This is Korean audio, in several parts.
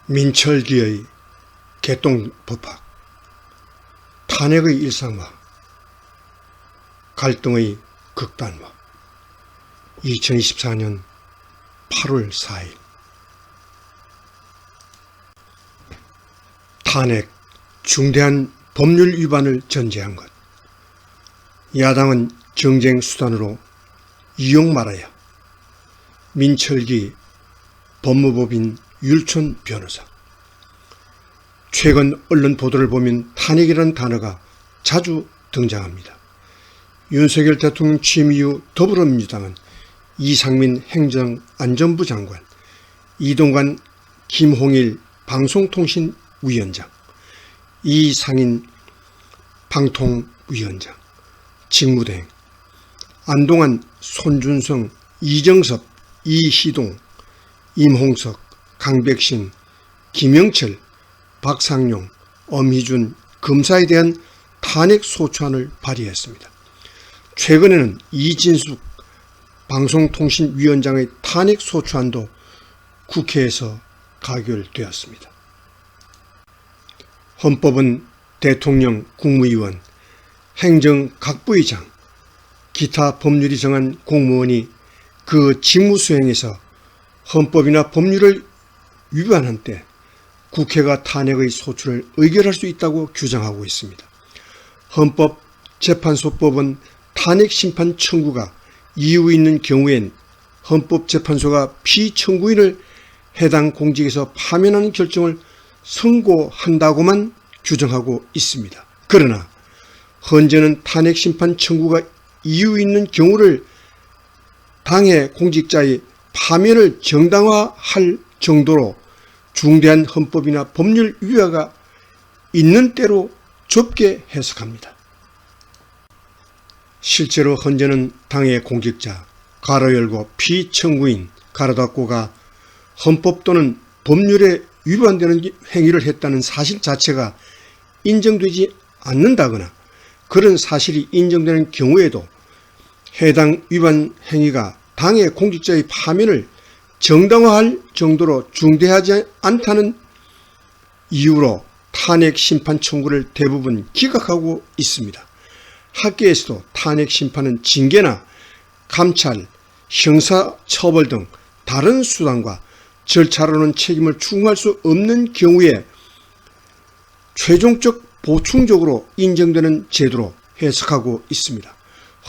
민철기의 개똥법학, 탄핵의 일상화, 갈등의 극단화. 2024년 8월 4일. 탄핵, 중대한 법률 위반을 전제한 것. 야당은 정쟁 수단으로 이용 말아야. 민철기 법무법인 율촌 변호사. 최근 언론 보도를 보면 탄핵이라는 단어가 자주 등장합니다. 윤석열 대통령 취임 이후 더불어민주당은 이상민 행정안전부 장관, 이동관 김홍일 방송통신위원장, 이상인 방통위원장, 직무대행, 안동환, 손준성, 이정섭, 이희동, 임홍석, 강백신, 김영철, 박상용, 엄희준 검사에 대한 탄핵 소추안을 발의했습니다. 최근에는 이진숙 방송통신위원장의 탄핵 소추안도 국회에서 가결되었습니다. 헌법은 대통령, 국무위원, 행정각부의장, 기타 법률이 정한 공무원이 그 직무 수행에서 헌법이나 법률을 위반한 때 국회가 탄핵의 소추를 의결할 수 있다고 규정하고 있습니다. 헌법재판소법은 탄핵 심판 청구가 이유 있는 경우엔 헌법재판소가 피청구인을 해당 공직에서 파면하는 결정을 선고한다고만 규정하고 있습니다. 그러나 현재는 탄핵 심판 청구가 이유 있는 경우를 당해 공직자의 파면을 정당화할 정도로 중대한 헌법이나 법률 위화가 있는 때로 좁게 해석합니다. 실제로 현재는 당의 공직자, 가로 열고 피청구인, 가로 닫고가 헌법 또는 법률에 위반되는 행위를 했다는 사실 자체가 인정되지 않는다거나 그런 사실이 인정되는 경우에도 해당 위반 행위가 당의 공직자의 파면을 정당화할 정도로 중대하지 않다는 이유로 탄핵 심판 청구를 대부분 기각하고 있습니다. 학계에서도 탄핵 심판은 징계나 감찰, 형사처벌 등 다른 수단과 절차로는 책임을 추궁할 수 없는 경우에 최종적 보충적으로 인정되는 제도로 해석하고 있습니다.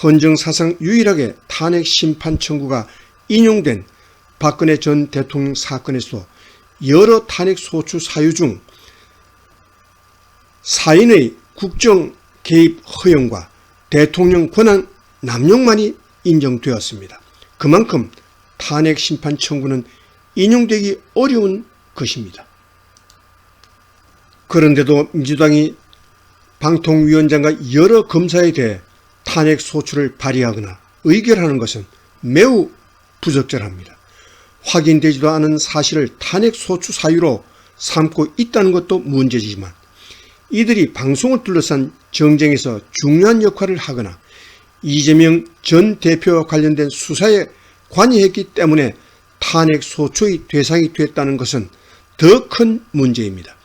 헌정사상 유일하게 탄핵 심판 청구가 인용된 박근혜 전 대통령 사건에서도 여러 탄핵 소추 사유 중 사인의 국정 개입 허용과 대통령 권한 남용만이 인정되었습니다. 그만큼 탄핵 심판 청구는 인용되기 어려운 것입니다. 그런데도 민주당이 방통위원장과 여러 검사에 대해 탄핵 소추를 발의하거나 의결하는 것은 매우 부적절합니다. 확인되지도 않은 사실을 탄핵 소추 사유로 삼고 있다는 것도 문제지만 이들이 방송을 둘러싼 정쟁에서 중요한 역할을 하거나 이재명 전 대표와 관련된 수사에 관여했기 때문에 탄핵 소추의 대상이 됐다는 것은 더 큰 문제입니다.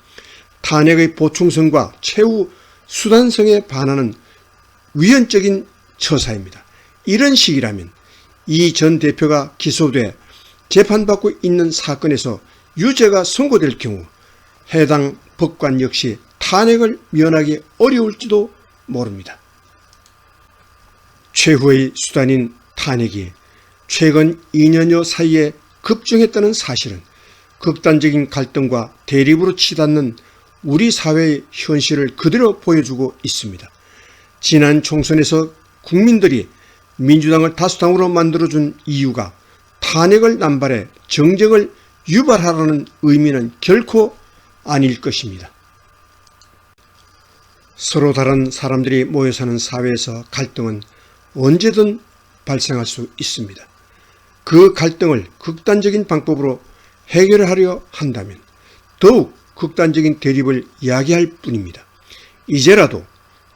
탄핵의 보충성과 최후 수단성에 반하는 위헌적인 처사입니다. 이런 식이라면 이 전 대표가 기소돼 재판받고 있는 사건에서 유죄가 선고될 경우 해당 법관 역시 탄핵을 면하기 어려울지도 모릅니다. 최후의 수단인 탄핵이 최근 2년여 사이에 급증했다는 사실은 극단적인 갈등과 대립으로 치닫는 우리 사회의 현실을 그대로 보여주고 있습니다. 지난 총선에서 국민들이 민주당을 다수당으로 만들어준 이유가 탄핵을 남발해 정쟁을 유발하라는 의미는 결코 아닐 것입니다. 서로 다른 사람들이 모여 사는 사회에서 갈등은 언제든 발생할 수 있습니다. 그 갈등을 극단적인 방법으로 해결하려 한다면 더욱 극단적인 대립을 야기할 뿐입니다. 이제라도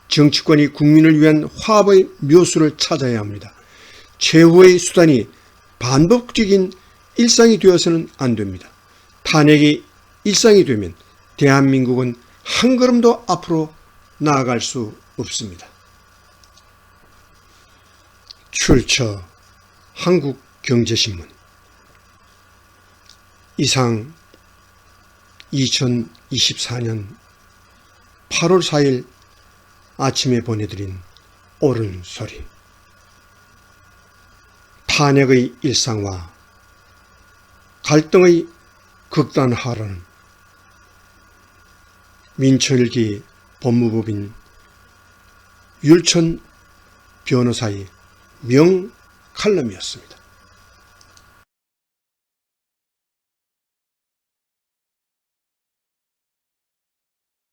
정치권이 국민을 위한 화합의 묘수를 찾아야 합니다. 최후의 수단이 반복적인 일상이 되어서는 안 됩니다. 탄핵이 일상이 되면 대한민국은 한 걸음도 앞으로 나아갈 수 없습니다. 출처 한국경제신문. 이상 2024년 8월 4일 아침에 보내드린 옳은 소리. 탄핵의 일상화, 갈등의 극단화라는 민천일기 법무법인 율천 변호사의 명 칼럼이었습니다.